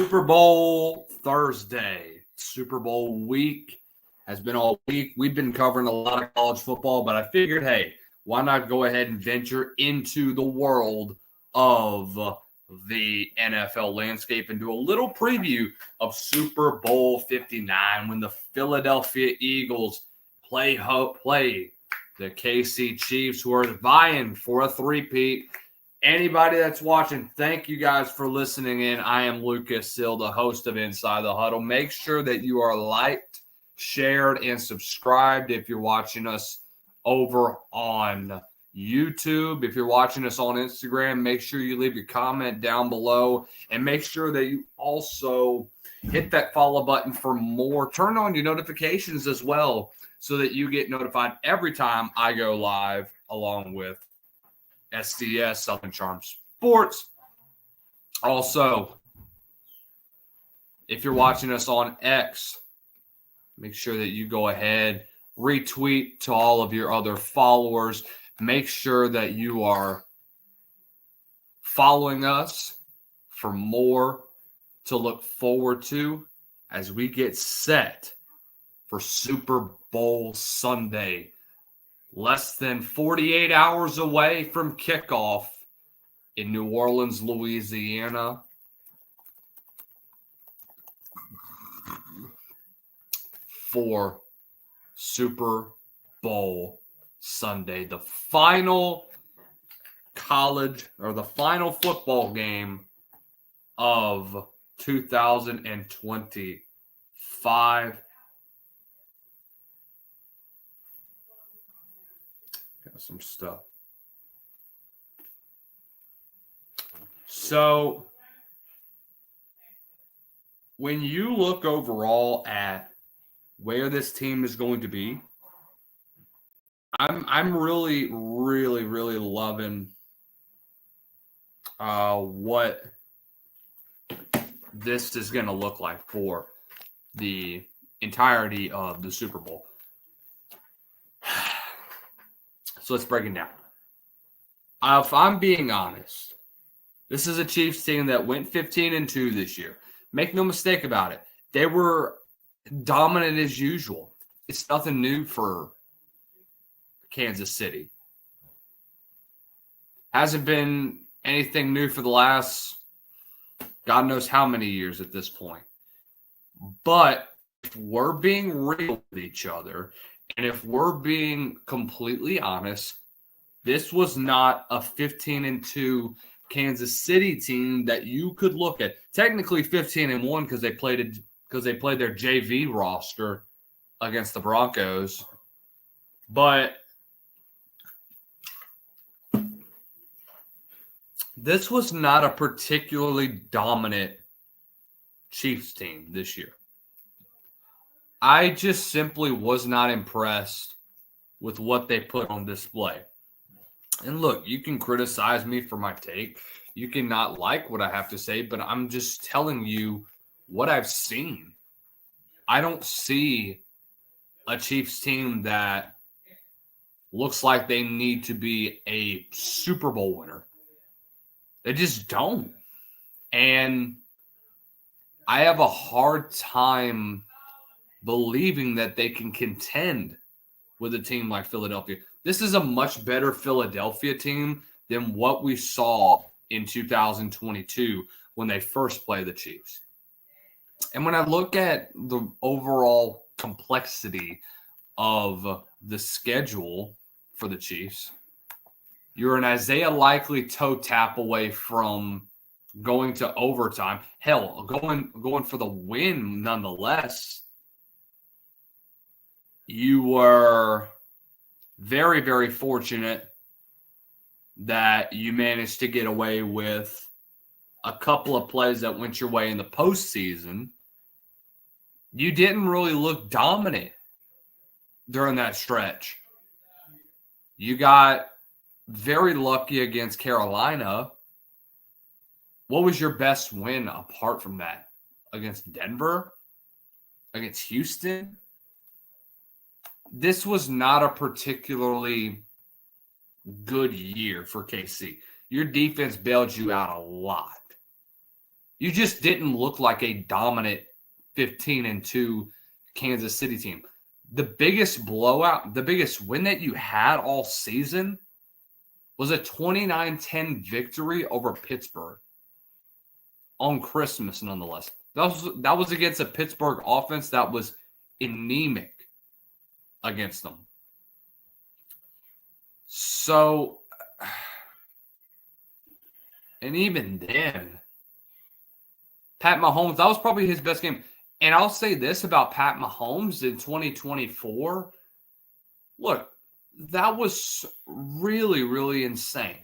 Super Bowl Thursday. Super Bowl week has been all week. We've been covering a lot of college football, but I figured, hey, why not go ahead and venture into the world of the NFL landscape and do a little preview of Super Bowl 59 when the Philadelphia Eagles play the KC Chiefs, who are vying for a three-peat. Anybody that's watching, thank you guys for listening in. I am Lucas Sill, the host of Inside the Huddle. Make sure that you are liked, shared, and subscribed if you're watching us over on YouTube. If you're watching us on Instagram, make sure you leave your comment down below, and make sure that you also hit that follow button for more. Turn on your notifications as well so that you get notified every time I go live, along with SDS, Southern Charm Sports. Also, if you're watching us on X, make sure that you go ahead, retweet to all of your other followers. Make sure that you are following us for more to look forward to as we get set for Super Bowl Sunday. Less than 48 hours away from kickoff in New Orleans, Louisiana. For Super Bowl Sunday, the final football game of 2025. Got some stuff. So, when you look overall at where this team is going to be, I'm really loving what this is going to look like for the entirety of the Super Bowl. So let's break it down. If I'm being honest, this is a Chiefs team that went 15-2 this year. Make no mistake about it. They were dominant as usual. It's nothing new for Kansas City. Hasn't been anything new for the last God knows how many years at this point. But if we're being real with each other, and if we're being completely honest, this was not a 15-2 Kansas City team that you could look at. Technically 15-1 because they played their JV roster against the Broncos. But this was not a particularly dominant Chiefs team this year. I just simply was not impressed with what they put on display. And look, you can criticize me for my take. You can not like what I have to say, but I'm just telling you what I've seen. I don't see a Chiefs team that looks like they need to be a Super Bowl winner. They just don't. And I have a hard time believing that they can contend with a team like Philadelphia. This is a much better Philadelphia team than what we saw in 2022 when they first played the Chiefs. And when I look at the overall complexity of the schedule for the Chiefs, you're an Isaiah Likely toe tap away from going to overtime. Hell, going for the win nonetheless. You were very, very fortunate that you managed to get away with a couple of plays that went your way in the postseason. You didn't really look dominant during that stretch. You got very lucky against Carolina. What was your best win apart from that? Against Denver? Against Houston? This was not a particularly good year for KC. Your defense bailed you out a lot. You just didn't look like a dominant 15-2 Kansas City team. The biggest blowout, the biggest win that you had all season was a 29-10 victory over Pittsburgh on Christmas, nonetheless. That was against a Pittsburgh offense that was anemic against them. So, and even then, Pat Mahomes, that was probably his best game. And I'll say this about Pat Mahomes in 2024. Look, that was really, really insane.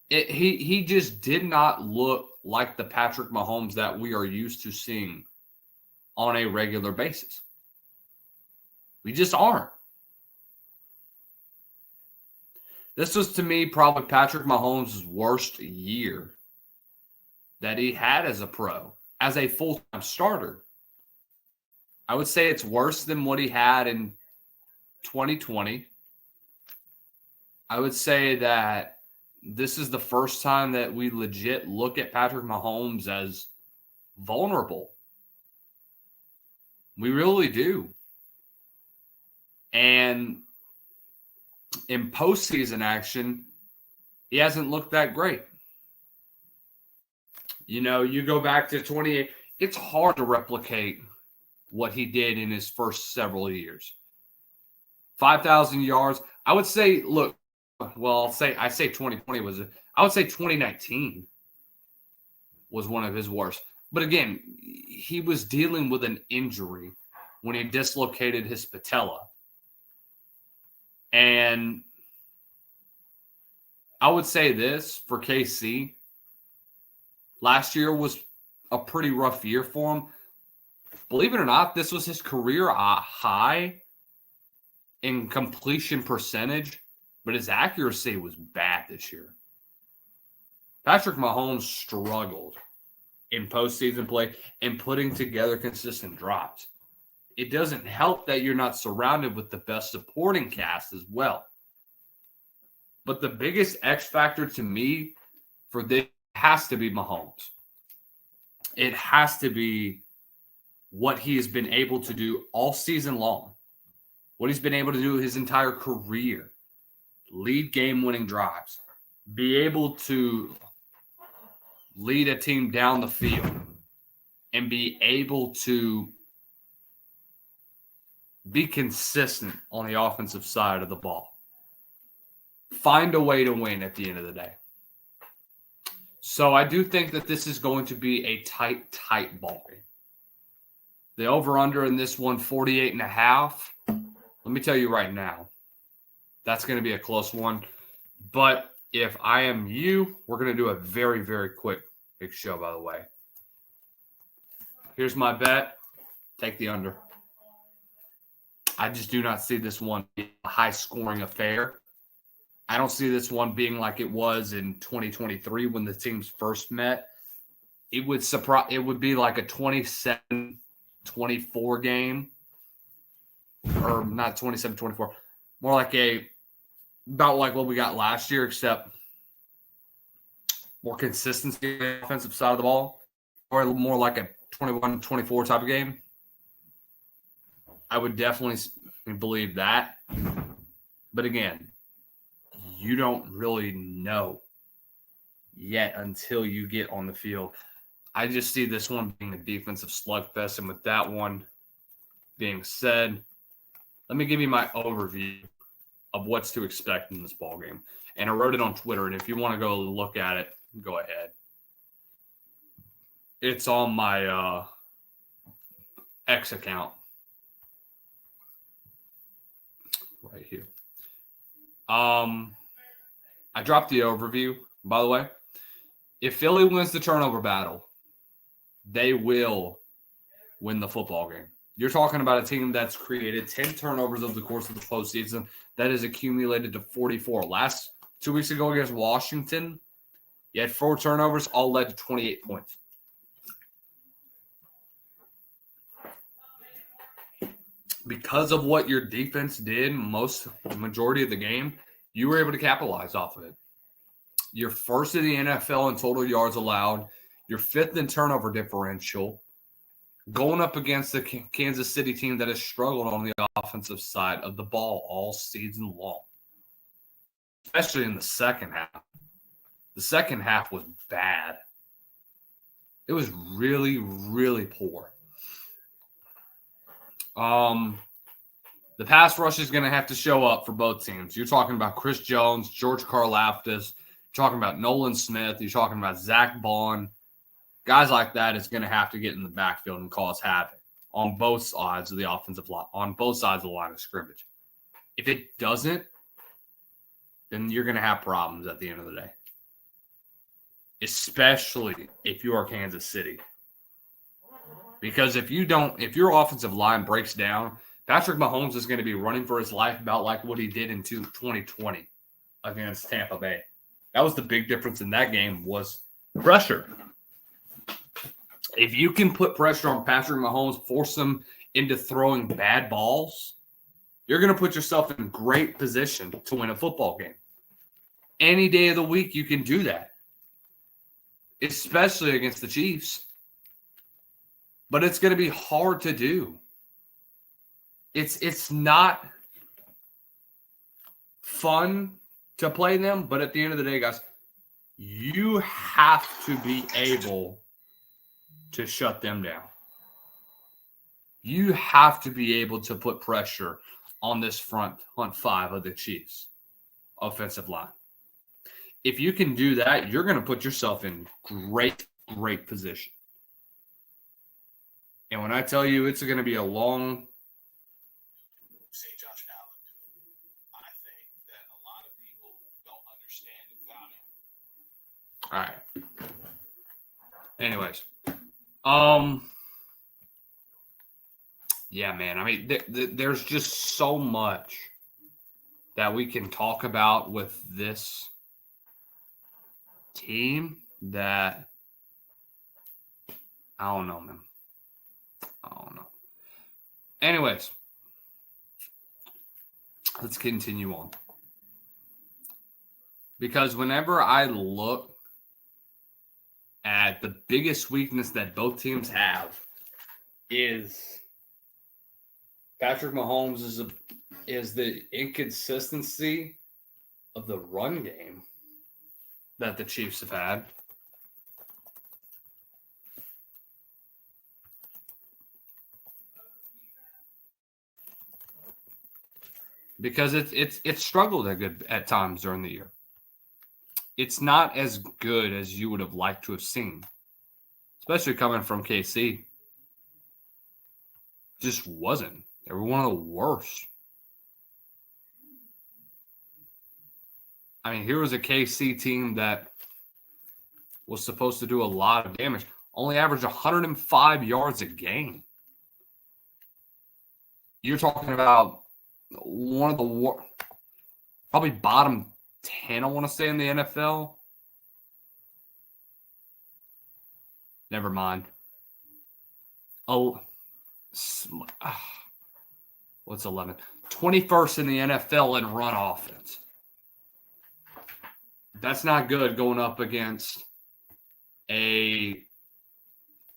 He just did not look like the Patrick Mahomes that we are used to seeing on a regular basis. We just aren't. This was, to me, probably Patrick Mahomes' worst year that he had as a pro, as a full-time starter. I would say it's worse than what he had in 2020. I would say that this is the first time that we legit look at Patrick Mahomes as vulnerable. We really do. And in postseason action, he hasn't looked that great. You know, you go back to 28, it's hard to replicate what he did in his first several years. 5,000 yards. I would say, look, well, I say 2020 I would say 2019 was one of his worst. But again, he was dealing with an injury when he dislocated his patella. And I would say this for KC. Last year was a pretty rough year for him. Believe it or not, this was his career high in completion percentage, but his accuracy was bad this year. Patrick Mahomes struggled in postseason play and putting together consistent drops. It doesn't help that you're not surrounded with the best supporting cast as well. But the biggest X factor to me for this has to be Mahomes. It has to be what he has been able to do all season long, what he's been able to do his entire career, lead game-winning drives, be able to lead a team down the field, and be able to be consistent on the offensive side of the ball. Find a way to win at the end of the day. So I do think that this is going to be a tight ball game. The over-under in this one, 48.5. Let me tell you right now, that's going to be a close one. But if I am you, we're going to do a very, very quick big show, by the way. Here's my bet. Take the under. I just do not see this one being a high-scoring affair. I don't see this one being like it was in 2023 when the teams first met. It would be like a 27-24 game. Or not 27-24. More like about like what we got last year, except more consistency on the offensive side of the ball. Or more like a 21-24 type of game. I would definitely believe that. But again, you don't really know yet until you get on the field. I just see this one being a defensive slugfest. And with that one being said, let me give you my overview of what's to expect in this ball game. And I wrote it on Twitter. And if you want to go look at it, go ahead. It's on my X account right here. I dropped the overview, by the way. If Philly wins the turnover battle, they will win the football game. You're talking about a team that's created 10 turnovers over the course of the postseason. That is accumulated to 44. Last 2 weeks ago against Washington, you had 4 turnovers, all led to 28 points. Because of what your defense did majority of the game, you were able to capitalize off of it. You're first in the NFL in total yards allowed. You're fifth in turnover differential. Going up against the Kansas City team that has struggled on the offensive side of the ball all season long, especially in the second half. The second half was bad. It was really, really poor. The pass rush is going to have to show up for both teams. You're talking about Chris Jones, George Karlaftis. You're talking about Nolan Smith. You're talking about Zach Bond. Guys like that is going to have to get in the backfield and cause havoc on both sides of the offensive line, on both sides of the line of scrimmage. If it doesn't, then you're going to have problems at the end of the day, especially if you are Kansas City. Because if your offensive line breaks down, Patrick Mahomes is going to be running for his life about like what he did in 2020 against Tampa Bay. That was the big difference in that game was pressure. If you can put pressure on Patrick Mahomes, force him into throwing bad balls, you're going to put yourself in great position to win a football game. Any day of the week, you can do that, especially against the Chiefs. But it's going to be hard to do. It's not fun to play them, but at the end of the day, guys, you have to be able to shut them down. You have to be able to put pressure on this front five of the Chiefs offensive line. If you can do that, you're going to put yourself in great position. And when I tell you it's going to be a long say Josh Allen do it. I think that a lot of people don't understand the value. All right. Anyways, yeah, man. I mean, there's just so much that we can talk about with this team that I don't know, man. I don't know. Anyways, let's continue on. Because whenever I look at the biggest weakness that both teams have is Patrick Mahomes is the inconsistency of the run game that the Chiefs have had. Because it's struggled at times during the year. It's not as good as you would have liked to have seen, especially coming from KC. Just wasn't. They were one of the worst. I mean, here was a KC team that was supposed to do a lot of damage. Only averaged 105 yards a game. You're talking about one of the probably bottom 10, I want to say, in the NFL. Never mind. Oh, what's 11? 21st in the NFL in run offense. That's not good going up against a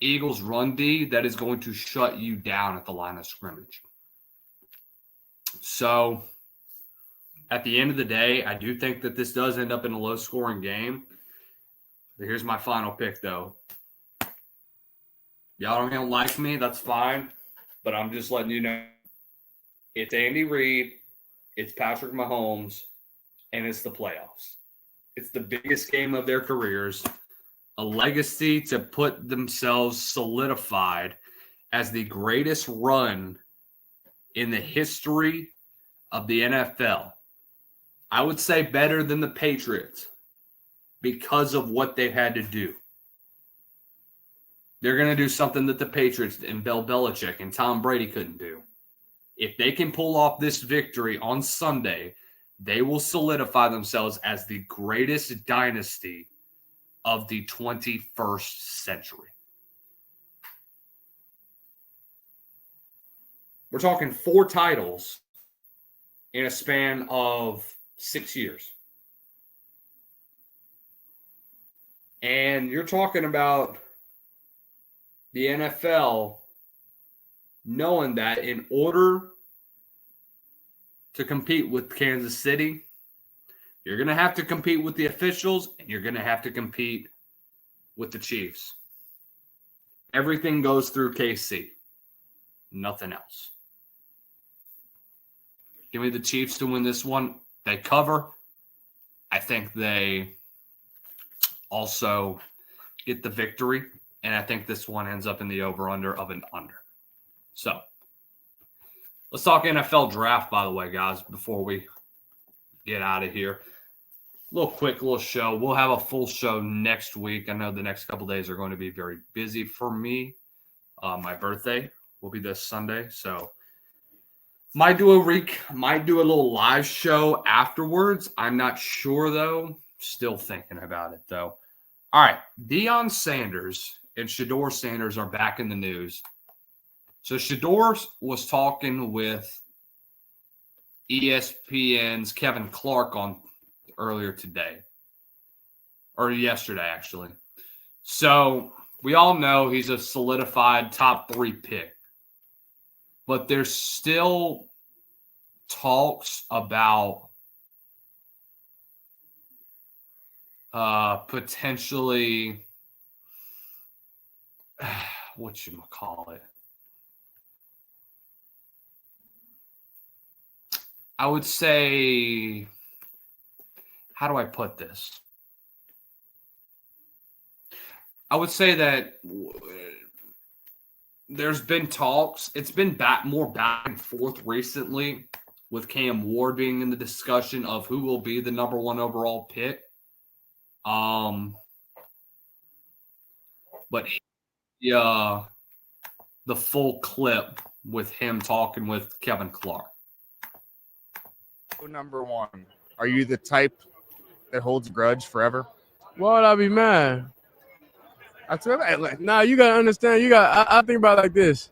Eagles run D that is going to shut you down at the line of scrimmage. So, at the end of the day, I do think that this does end up in a low-scoring game. But here's my final pick, though. Y'all don't like me, that's fine. But I'm just letting you know. It's Andy Reid, it's Patrick Mahomes, and it's the playoffs. It's the biggest game of their careers. A legacy to put themselves solidified as the greatest run in the history of the NFL. I would say better than the Patriots because of what they've had to do. They're going to do something that the Patriots and Bill Belichick and Tom Brady couldn't do. If they can pull off this victory on Sunday, they will solidify themselves as the greatest dynasty of the 21st century. We're talking 4 titles in a span of 6 years. And you're talking about the NFL knowing that in order to compete with Kansas City, you're going to have to compete with the officials and you're going to have to compete with the Chiefs. Everything goes through KC. Nothing else. Give me the Chiefs to win this one. They cover. I think they also get the victory. And I think this one ends up in the over-under of an under. So, let's talk NFL draft, by the way, guys, before we get out of here. Quick little show. We'll have a full show next week. I know the next couple days are going to be very busy for me. My birthday will be this Sunday, so might do a little live show afterwards. I'm not sure though. Still thinking about it though. All right, Deion Sanders and Shedeur Sanders are back in the news. So Shedeur was talking with ESPN's Kevin Clark on earlier today, or yesterday actually. So we all know he's a solidified top 3 pick. But there's still talks about potentially, whatchamacallit? I would say, how do I put this? I would say that there's been talks. It's been more back and forth recently with Cam Ward being in the discussion of who will be the number 1 overall pick. But the full clip with him talking with Kevin Clark. Number 1, are you the type that holds a grudge forever? Why would I be mad? That's what I like. Nah, you gotta understand. I think about it like this.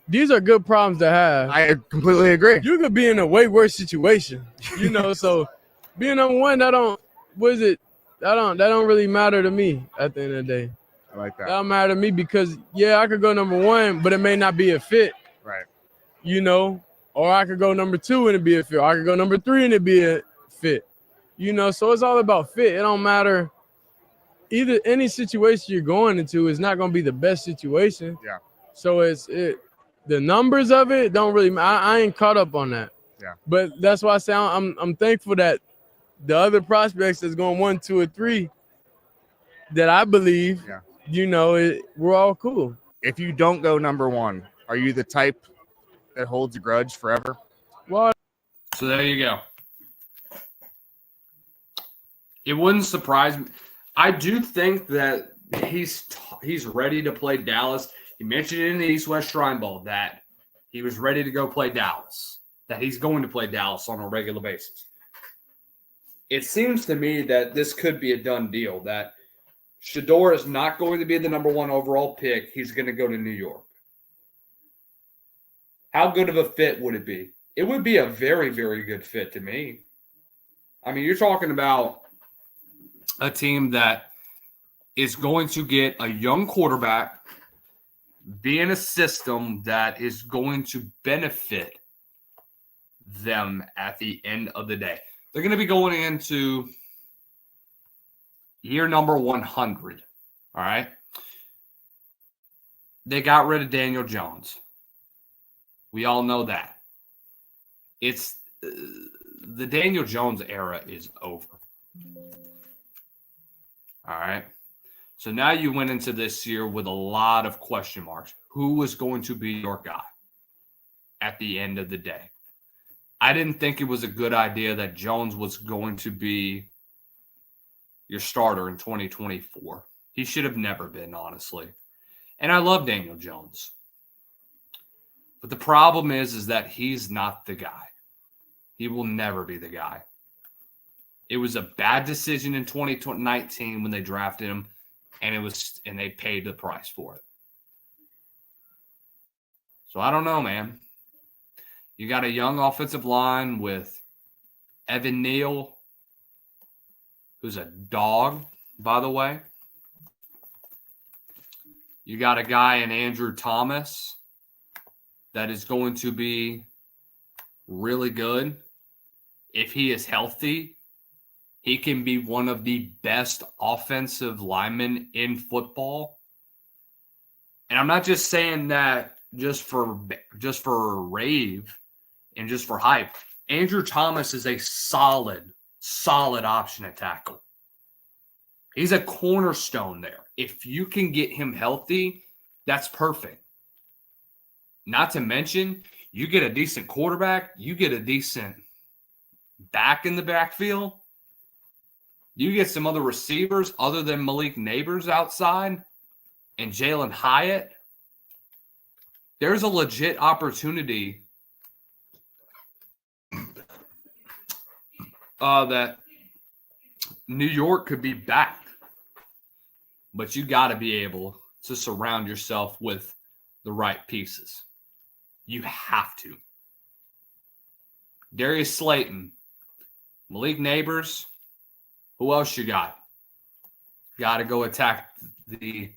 These are good problems to have. I completely agree. You could be in a way worse situation, So being number 1, that don't really matter to me at the end of the day. I like that. That don't matter to me because I could go number 1, but it may not be a fit. Right. Or I could go number 2 and it be a fit. Or I could go number 3 and it be a fit. So it's all about fit. It don't matter. Either any situation you're going into is not going to be the best situation. Yeah. So the numbers of it don't really. I ain't caught up on that. Yeah. But that's why I say I'm thankful that the other prospects that's going 1, 2, or 3 that I believe, we're all cool. If you don't go number 1, are you the type that holds a grudge forever? Well, so there you go. It wouldn't surprise me. I do think that he's ready to play Dallas. He mentioned it in the East-West Shrine Bowl that he was ready to go play Dallas, that he's going to play Dallas on a regular basis. It seems to me that this could be a done deal, that Shedeur is not going to be the number 1 overall pick. He's going to go to New York. How good of a fit would it be? It would be a very, very good fit to me. I mean, you're talking about a team that is going to get a young quarterback, be in a system that is going to benefit them at the end of the day. They're going to be going into year number 100, all right? They got rid of Daniel Jones. We all know that. It's the Daniel Jones era is over. All right. So now you went into this year with a lot of question marks. Who was going to be your guy at the end of the day? I didn't think it was a good idea that Jones was going to be your starter in 2024. He should have never been, honestly. And I love Daniel Jones. But the problem is that he's not the guy. He will never be the guy. It was a bad decision in 2019 when they drafted him, and they paid the price for it. So I don't know, man. You got a young offensive line with Evan Neal, who's a dog. by the way. You got a guy in Andrew Thomas that is going to be really good. If he is healthy, he can be one of the best offensive linemen in football. And I'm not just saying that just for rave and just for hype. Andrew Thomas is a solid option at tackle. He's a cornerstone there. If you can get him healthy, that's perfect. Not to mention, you get a decent quarterback, you get a decent back in the backfield, you get some other receivers other than Malik Neighbors outside and Jalen Hyatt. There's a legit opportunity that New York could be back. But you got to be able to surround yourself with the right pieces. You have to. Darius Slayton, Malik Neighbors. Who else you got? Got to go attack the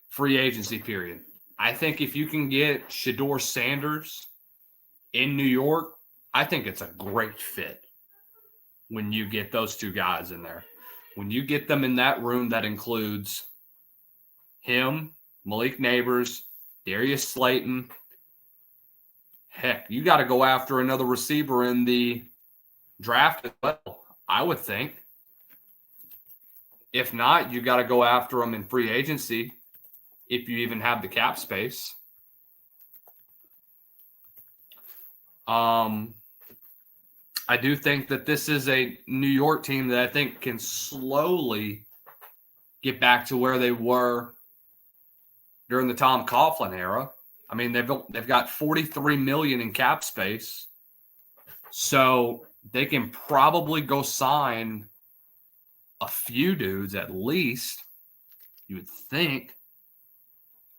free agency period. I think if you can get Shedeur Sanders in New York, I think it's a great fit when you get those two guys in there. When you get them in that room, that includes him, Malik Neighbors, Darius Slayton. Heck, you got to go after another receiver in the draft as well, I would think. If not, you got to go after them in free agency if you even have the cap space. I do think that this is a New York team that I think can slowly get back to where they were during the Tom Coughlin era. I mean, they've got $43 million in cap space, so they can probably go sign a few dudes at least, you would think.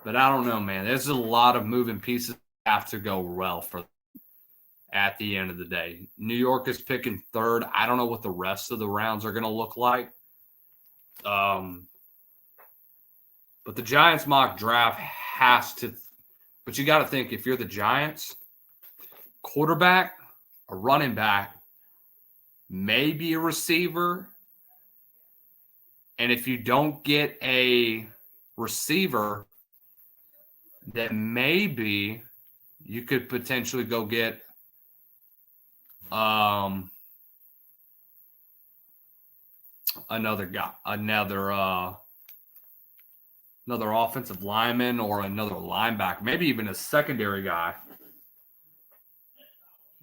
But I don't know, man. There's a lot of moving pieces that have to go well for them at the end of the day. New York is picking third. I don't know what the rest of the rounds are going to look like. But the Giants mock draft has to – but you got to think, if you're the Giants, quarterback, a running back, maybe a receiver, and if you don't get a receiver, then maybe you could potentially go get another guy, another offensive lineman or another linebacker, maybe even a secondary guy.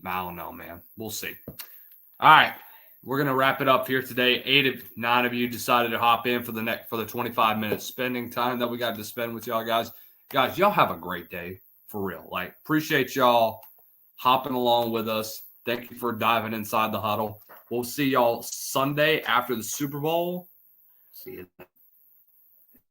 I don't know, man. We'll see. All right. We're going to wrap it up here today. 9 of you decided to hop in for the 25 minutes spending time that we got to spend with y'all guys. Guys, y'all have a great day for real. Like, appreciate y'all hopping along with us. Thank you for diving inside the huddle. We'll see y'all Sunday after the Super Bowl. See you then.